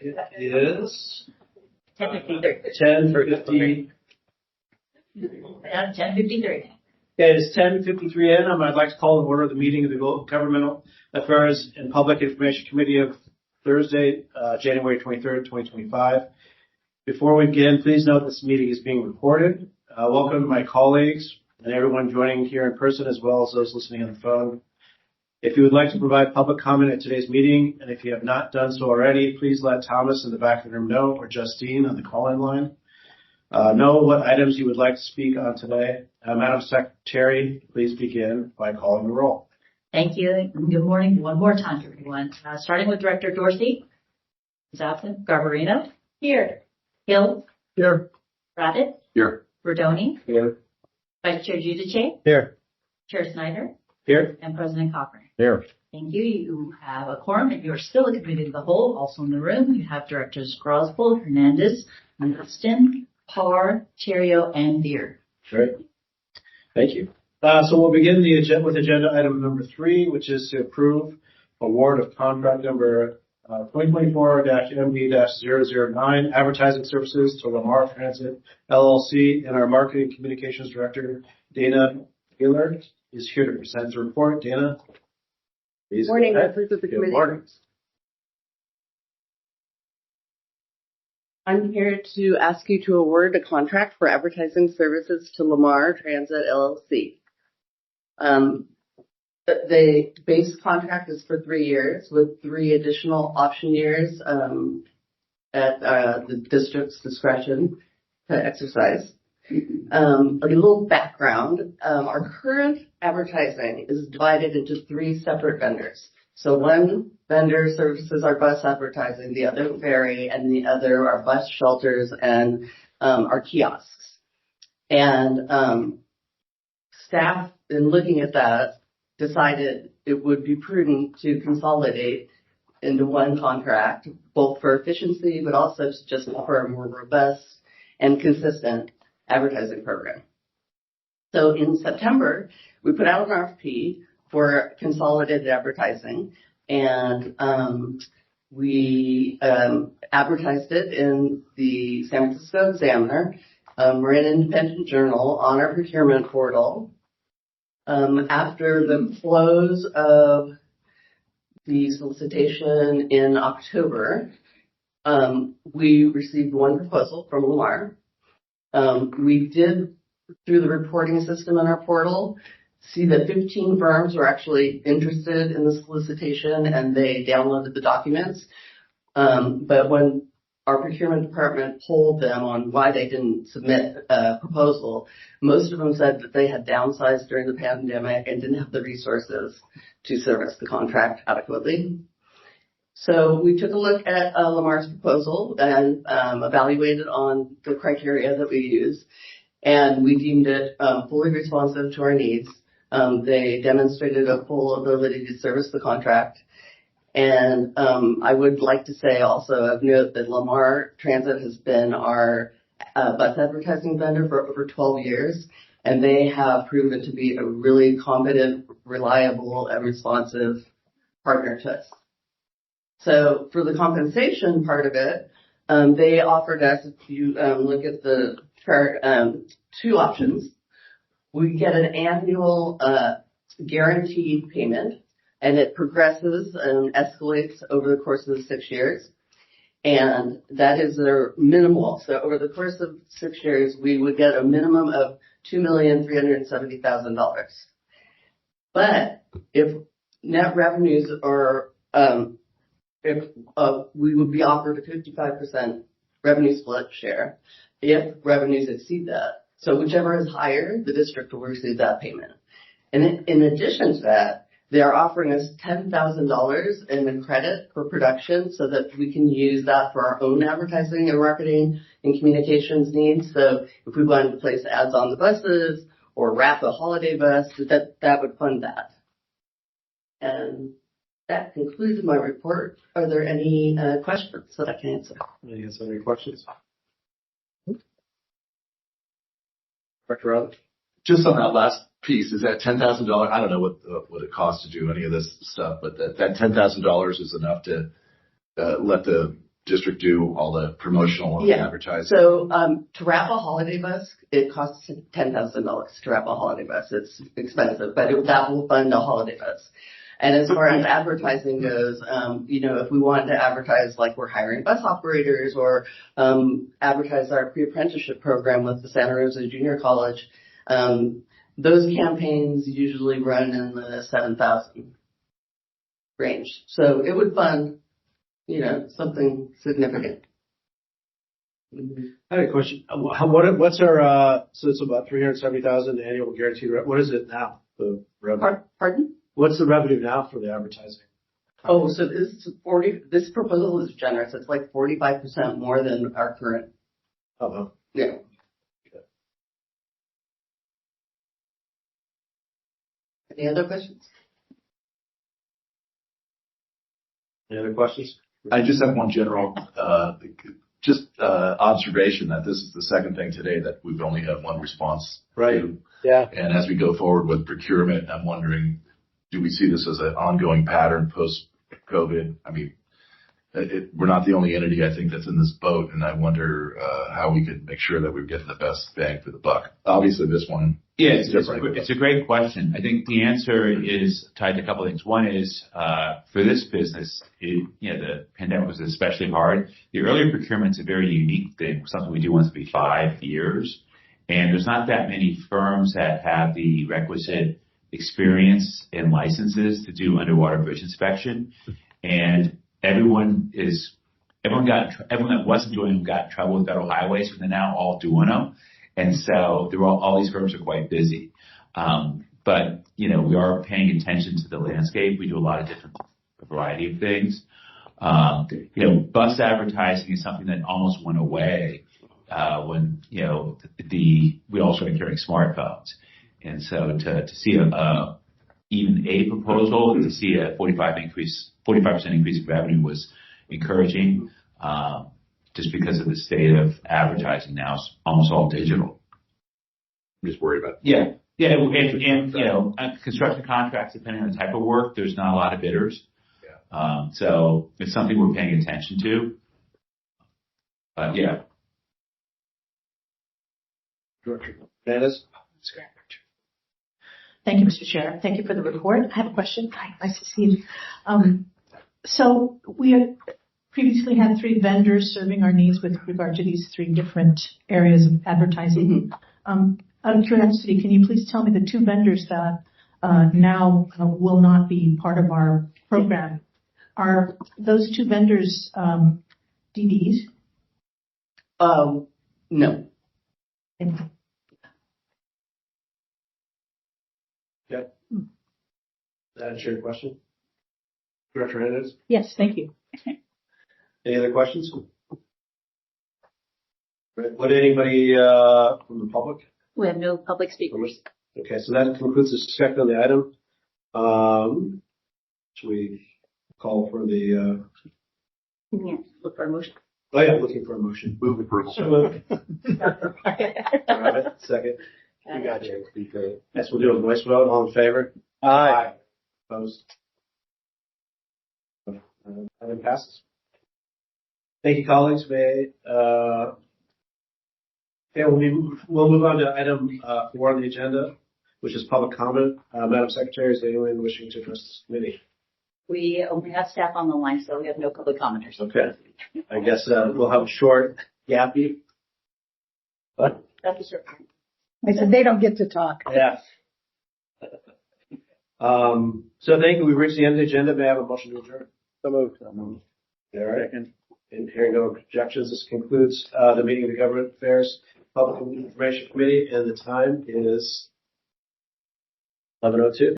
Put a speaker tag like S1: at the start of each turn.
S1: It is
S2: 10:53.
S1: 10:53.
S2: Okay, it's 10:53 a.m. I'd like to call to order the meeting of the Governmental Affairs and Public Information Committee of Thursday, January 23rd, 2025. Before we begin, please note this meeting is being recorded. Welcome to my colleagues and everyone joining here in person, as well as those listening on the phone. If you would like to provide public comment at today's meeting, and if you have not done so already, please let Thomas in the back of the room know, or Justine on the call-in line. Know what items you would like to speak on today. Madam Secretary, please begin by calling the roll.
S1: Thank you. Good morning one more time, everyone. Starting with Director Dorsey. Is absent. Garbarino. Here. Hill.
S2: Here.
S1: Radit.
S2: Here.
S1: Verdoni.
S2: Here.
S1: Vice Chair Giudice.
S2: Here.
S1: Chair Snyder.
S2: Here.
S1: And President Cochran.
S2: Here.
S1: Thank you. You have a quorum, and you are still a committee of the whole. Also in the room, you have Directors Grosbold, Hernandez, Mustin, Parr, Terrio, and Beer.
S2: Great. Thank you. So we'll begin with agenda item number 3, which is to approve award of contract number 2024-MD-009, advertising services to Lamar Transit LLC, and our marketing communications director, Dana Taylor, is here to present the report. Dana, please.
S3: Good morning, members of the committee.
S2: Good morning.
S3: I'm here to ask you to award a contract for advertising services to Lamar Transit LLC. The base contract is for 3 years with 3 additional option years at the district's discretion to exercise. A little background, our current advertising is divided into 3 separate vendors. So one vendor services our bus advertising, the other ferry, and the other are bus shelters and our kiosks. And staff, in looking at that, decided it would be prudent to consolidate into one contract, both for efficiency, but also to just offer a more robust and consistent advertising program. So in September, we put out an RFP for consolidated advertising, and we advertised it in the San Francisco Examiner. We're an independent journal on our procurement portal. After the close of the solicitation in October, we received 1 proposal from Lamar. We did, through the reporting system in our portal, see that 15 firms were actually interested in the solicitation and they downloaded the documents. But when our procurement department polled them on why they didn't submit a proposal, most of them said that they had downsized during the pandemic and didn't have the resources to service the contract adequately. So we took a look at Lamar's proposal and evaluated on the criteria that we use, and we deemed it fully responsive to our needs. They demonstrated a full ability to service the contract. And I would like to say also of note that Lamar Transit has been our bus advertising vendor for over 12 years, and they have proven to be a really competent, reliable, and responsive partner to us. So for the compensation part of it, they offered us, if you look at the chart, 2 options. We get an annual guaranteed payment, and it progresses and escalates over the course of the 6 years. And that is their minimal. So over the course of 6 years, we would get a minimum of $2,370,000. But if net revenues are, we would be offered a 55% revenue split share if revenues exceed that. So whichever is higher, the district will receive that payment. And in addition to that, they are offering us $10,000 in a credit for production so that we can use that for our own advertising and marketing and communications needs. So if we wanted to place ads on the buses or wrap a holiday bus, that would fund that. And that concludes my report. Are there any questions that I can answer?
S2: Any questions? Director Rutherford?
S4: Just on that last piece, is that $10,000? I don't know what it costs to do any of this stuff, but that $10,000 is enough to let the district do all the promotional
S3: Yeah.
S4: advertising?
S3: So to wrap a holiday bus, it costs $10,000 to wrap a holiday bus. It's expensive, but that will fund a holiday bus. And as far as advertising goes, if we wanted to advertise like we're hiring bus operators or advertise our pre-apprenticeship program with the Santa Rosa Junior College, those campaigns usually run in the 7,000 range. So it would fund, something significant.
S2: I had a question. What's our, so it's about 370,000 annual guaranteed, what is it now? The revenue?
S3: Pardon?
S2: What's the revenue now for the advertising?
S3: Oh, so this proposal is generous. It's like 45% more than our current.
S2: Oh,
S3: Yeah. Any other questions?
S2: any other questions?
S4: I just have one general, observation that this is the second thing today that we've only had one response.
S2: Right.
S4: To.
S2: Yeah.
S4: And as we go forward with procurement, I'm wondering, do we see this as an ongoing pattern post-COVID? I mean, we're not the only entity, I think, that's in this boat, and I wonder how we could make sure that we're getting the best bang for the buck. Obviously, this one.
S5: Yeah, it's a great question. I think the answer is tied to a couple of things. One is, for this business, the pandemic was especially hard. The earlier procurement's a very unique thing, something we do once every 5 years. And there's not that many firms that have the requisite experience and licenses to do underwater bridge inspection. And everyone that wasn't doing them got in trouble with federal highways, so they're now all doing them. And so all these firms are quite busy. But, we are paying attention to the landscape. We do a lot of a variety of things. Bus advertising is something that almost went away, when, we all started carrying smartphones. And so to see even a proposal, to see a 45% increase in revenue was encouraging, just because of the state of advertising now. It's almost all digital.
S4: I'm just worried about.
S5: Yeah. Yeah. And construction contracts, depending on the type of work, there's not a lot of bidders.
S4: Yeah.
S5: So it's something we're paying attention to. Yeah.
S2: Director Hernandez?
S6: Thank you, Mr. Chair. Thank you for the report. I have a question. Hi, nice to see you. So we previously had 3 vendors serving our needs with regard to these 3 different areas of advertising. Out of curiosity, can you please tell me the 2 vendors that now will not be part of our program? Are those 2 vendors DBs?
S3: No.
S6: Thank you.
S2: Okay. That answer your question? Director Hernandez?
S6: Yes, thank you.
S2: Any other questions? Right. Would anybody from the public?
S1: We have no public speakers.
S2: Okay, so that concludes the discussion on the item. Should we call for the?
S1: Yeah, look for a motion.
S2: Oh yeah, looking for a motion.
S4: Move approval.
S2: So moved. All right, second. You got you. Yes, we'll do a voice vote. All in favor? Aye. Opposed? Item passes. Thank you, colleagues. Okay, we'll move on to item 4 on the agenda, which is public comment. Madam Secretary, is there anyone wishing to address this committee?
S1: We only have staff on the line, so we have no public commenters.
S2: Okay. I guess we'll have a short, gappy. What?
S1: That's a certain.
S6: I said they don't get to talk.
S2: Yeah. So thank you. We've reached the end of the agenda. May I have a motion to adjourn? So moved. All right. And hearing no objections, this concludes the meeting of the Government Affairs Public Information Committee, and the time is 11:02.